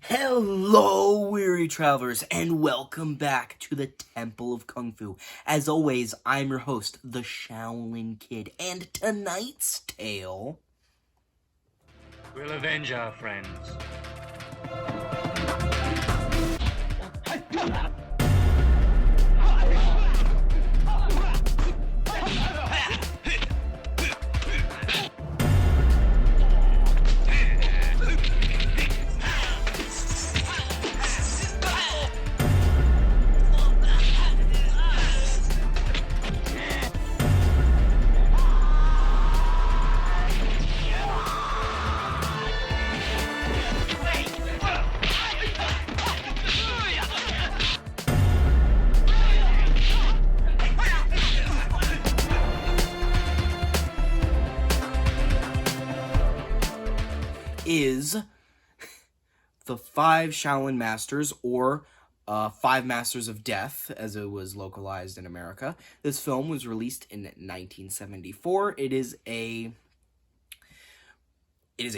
Hello, weary travelers, and welcome back to the Temple of Kung Fu. As always, I'm your host, the Shaolin Kid, and tonight's tale... We'll avenge our friends. is the Five Shaolin Masters, or Five Masters of Death, as it was localized in America. This film was released in 1974. It is a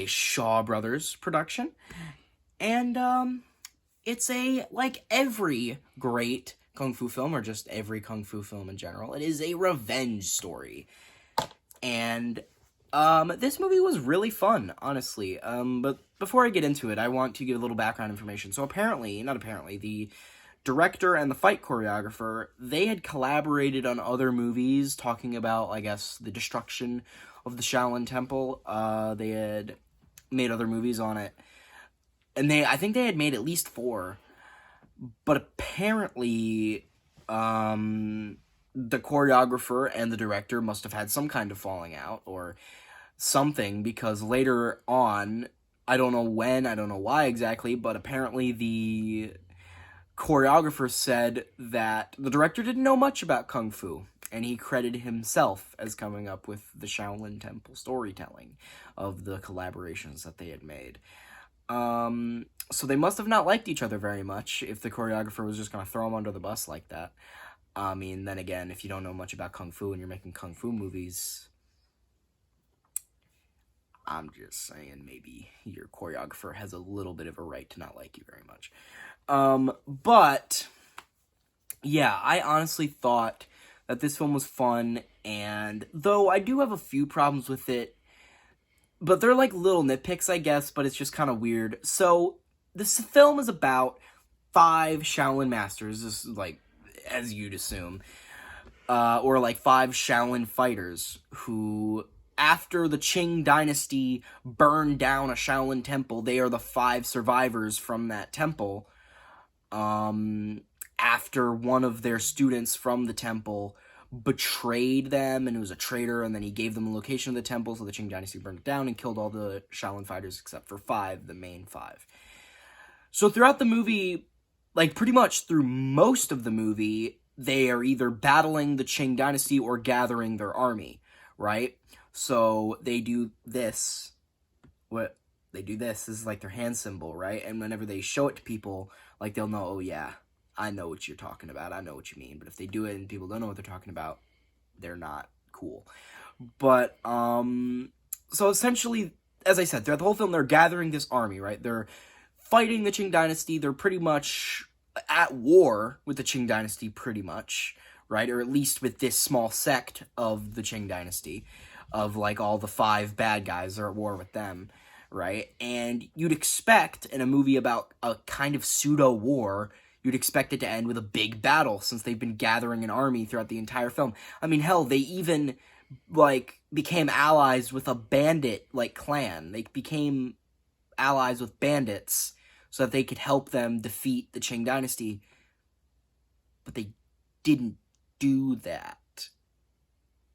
Shaw Brothers production, and it's like every great kung fu film, or just every kung fu film in general, it is a revenge story. And this movie was really fun, honestly. But before I get into it, I want to give a little background information. So the director and the fight choreographer, they had collaborated on other movies talking about, I guess, the destruction of the Shaolin Temple. They had made other movies on it. And I think they had made at least 4. But apparently, the choreographer and the director must have had some kind of falling out, or something, because later on, I don't know when, I don't know why exactly, but apparently the choreographer said that the director didn't know much about Kung Fu, and he credited himself as coming up with the Shaolin Temple storytelling of the collaborations that they had made. So they must have not liked each other very much if the choreographer was just going to throw him under the bus like that. I mean, then again, if you don't know much about Kung Fu and you're making Kung Fu movies, I'm just saying maybe your choreographer has a little bit of a right to not like you very much. But, yeah, I honestly thought that this film was fun, and though I do have a few problems with it, but they're like little nitpicks, I guess, but it's just kind of weird. So, this film is about 5 Shaolin Masters, this is like, as you'd assume, or like 5 Shaolin fighters who, after the Qing dynasty burned down a Shaolin temple, they are the 5 survivors from that temple, after one of their students from the temple betrayed them, and it was a traitor, and then he gave them a location of the temple, so the Qing dynasty burned it down and killed all the Shaolin fighters except for 5, the main 5. So throughout the movie, like pretty much through most of the movie, they are either battling the Qing dynasty or gathering their army, right? So they do this. This is like their hand symbol, right? And whenever they show it to people, like they'll know, oh yeah, I know what you're talking about. I know what you mean. But if they do it and people don't know what they're talking about, they're not cool. But, so essentially, as I said, throughout the whole film, they're gathering this army, right? They're fighting the Qing dynasty. They're pretty much at war with the Qing dynasty, pretty much, right? Or at least with this small sect of the Qing dynasty, of like all the 5 bad guys are at war with them, right? And you'd expect in a movie about a kind of pseudo-war, you'd expect it to end with a big battle, since they've been gathering an army throughout the entire film. I mean, hell, they even, like, became allies with a bandit, like, clan. They became allies with bandits so that they could help them defeat the Qing dynasty. But they didn't do that.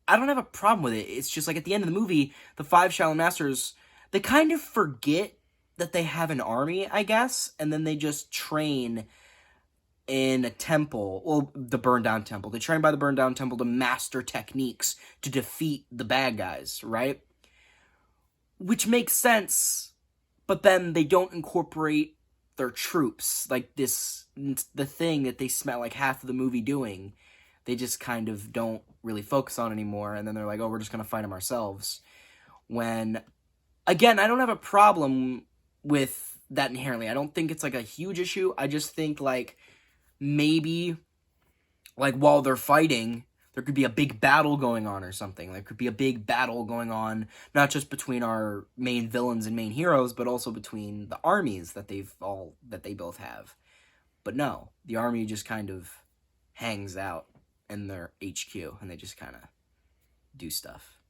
I don't have a problem with it. It's just like at the end of the movie, the 5 Shaolin Masters, they kind of forget that they have an army, I guess, and then they just train in a temple, well, the burned down temple. They train by the burned down temple to master techniques to defeat the bad guys, right? Which makes sense, but then they don't incorporate their troops, like the thing that they spent like half of the movie doing. They just kind of don't really focus on anymore, and then they're like, oh, we're just going to fight them ourselves. When, again, I don't have a problem with that inherently. I don't think it's like a huge issue. I just think like maybe like while they're fighting, there could be a big battle going on or something. There could be a big battle going on, not just between our main villains and main heroes, but also between the armies that they both have. But no, the army just kind of hangs out in their HQ and they just kind of do stuff,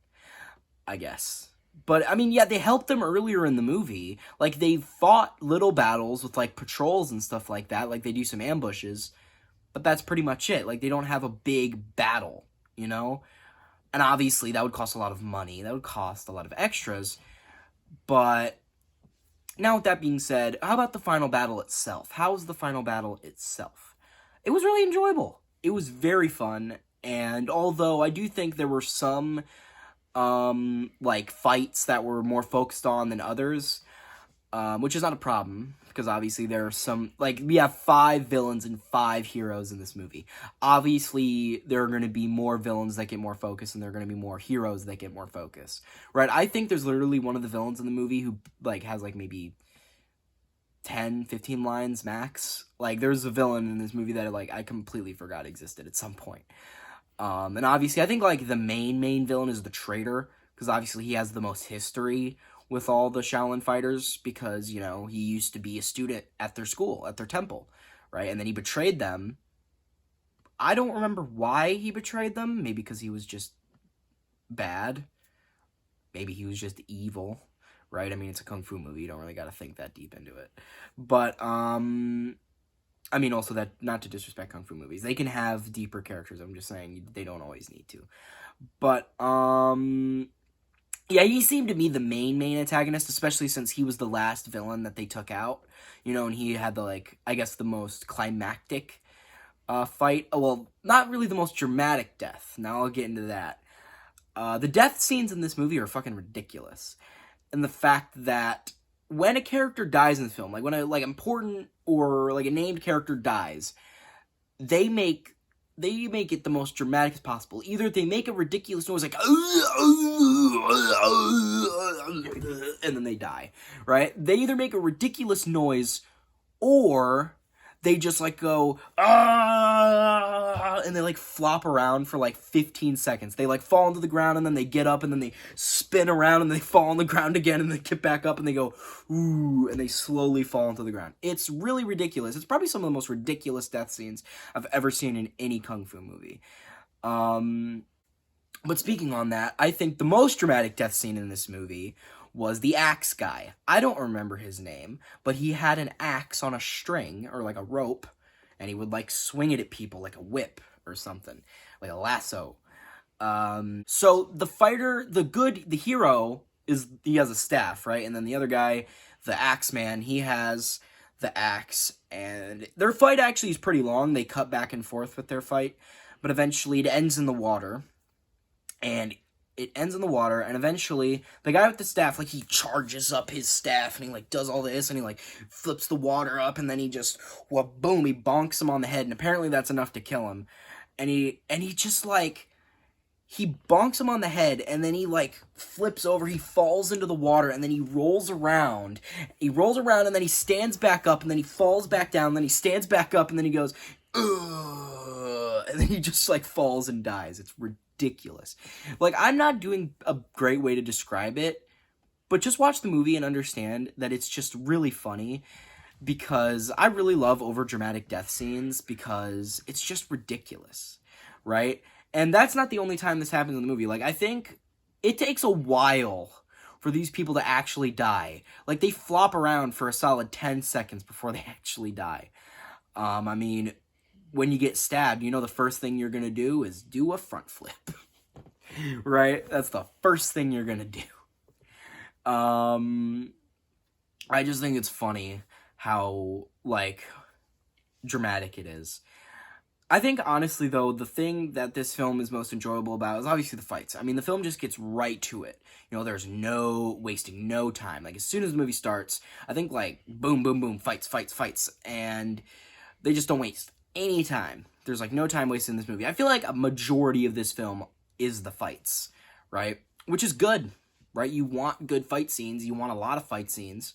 I guess. But I mean, yeah, they helped them earlier in the movie. Like they fought little battles with like patrols and stuff like that. Like they do some ambushes. But that's pretty much it. Like, they don't have a big battle, you know? And obviously, that would cost a lot of money. That would cost a lot of extras. But now with that being said, how about the final battle itself? How was the final battle itself? It was really enjoyable. It was very fun. And although I do think there were some, like, fights that were more focused on than others, which is not a problem, because obviously there are some, like, we have 5 villains and 5 heroes in this movie. Obviously, there are going to be more villains that get more focus, and there are going to be more heroes that get more focus, right? I think there's literally one of the villains in the movie who, like, has, like, maybe 10, 15 lines max. Like, there's a villain in this movie that, like, I completely forgot existed at some point. And obviously, I think, like, the main villain is the traitor, because obviously he has the most history with all the Shaolin fighters, because, you know, he used to be a student at their school, at their temple, right? And then he betrayed them. I don't remember why he betrayed them. Maybe because he was just bad. Maybe he was just evil, right? I mean, it's a kung fu movie. You don't really got to think that deep into it. But, I mean, also that, not to disrespect kung fu movies. They can have deeper characters. I'm just saying they don't always need to. But, yeah, he seemed to be the main antagonist, especially since he was the last villain that they took out, you know, and he had the, like, I guess the most climactic fight. Well, not really the most dramatic death. Now I'll get into that. The death scenes in this movie are fucking ridiculous. And the fact that when a character dies in the film, like when a, like, important or, like, a named character dies, they make it the most dramatic as possible. Either they make a ridiculous noise like, and then they die, right? They either make a ridiculous noise, or they just, like, go, and they, like, flop around for, like, 15 seconds. They, like, fall into the ground, and then they get up, and then they spin around, and they fall on the ground again, and they get back up, and they go, ooh, and they slowly fall into the ground. It's really ridiculous. It's probably some of the most ridiculous death scenes I've ever seen in any kung fu movie. But speaking on that, I think the most dramatic death scene in this movie was the axe guy. I don't remember his name, but he had an axe on a string, or like a rope, and he would, like, swing it at people like a whip or something, like a lasso. So the fighter, the hero, he has a staff, right? And then the other guy, the axe man, he has the axe, and their fight actually is pretty long. They cut back and forth with their fight, but eventually it ends in the water, and eventually the guy with the staff, like, he charges up his staff, and he, like, does all this, and he, like, flips the water up, and then he just, well, boom, he bonks him on the head, and apparently that's enough to kill him. And he just, like, he bonks him on the head, and then he, like, flips over, he falls into the water, and then he rolls around, and then he stands back up, and then he falls back down, and then he stands back up, and then he goes, ugh, and then he just, like, falls and dies. It's ridiculous. Like, I'm not doing a great way to describe it, but just watch the movie and understand that it's just really funny, because I really love overdramatic death scenes, because it's just ridiculous, right? And that's not the only time this happens in the movie. Like, I think it takes a while for these people to actually die. Like, they flop around for a solid 10 seconds before they actually die. I mean, when you get stabbed, you know the first thing you're gonna do is do a front flip. Right? That's the first thing you're gonna do. I just think it's funny how, like, dramatic it is. I think, honestly, though, the thing that this film is most enjoyable about is obviously the fights. I mean, the film just gets right to it. You know, there's wasting no time. Like, as soon as the movie starts, I think, like, boom, boom, boom, fights, and they just don't waste any time. There's, like, no time wasted in this movie. I feel like a majority of this film is the fights, right? Which is good, right? You want good fight scenes. You want a lot of fight scenes.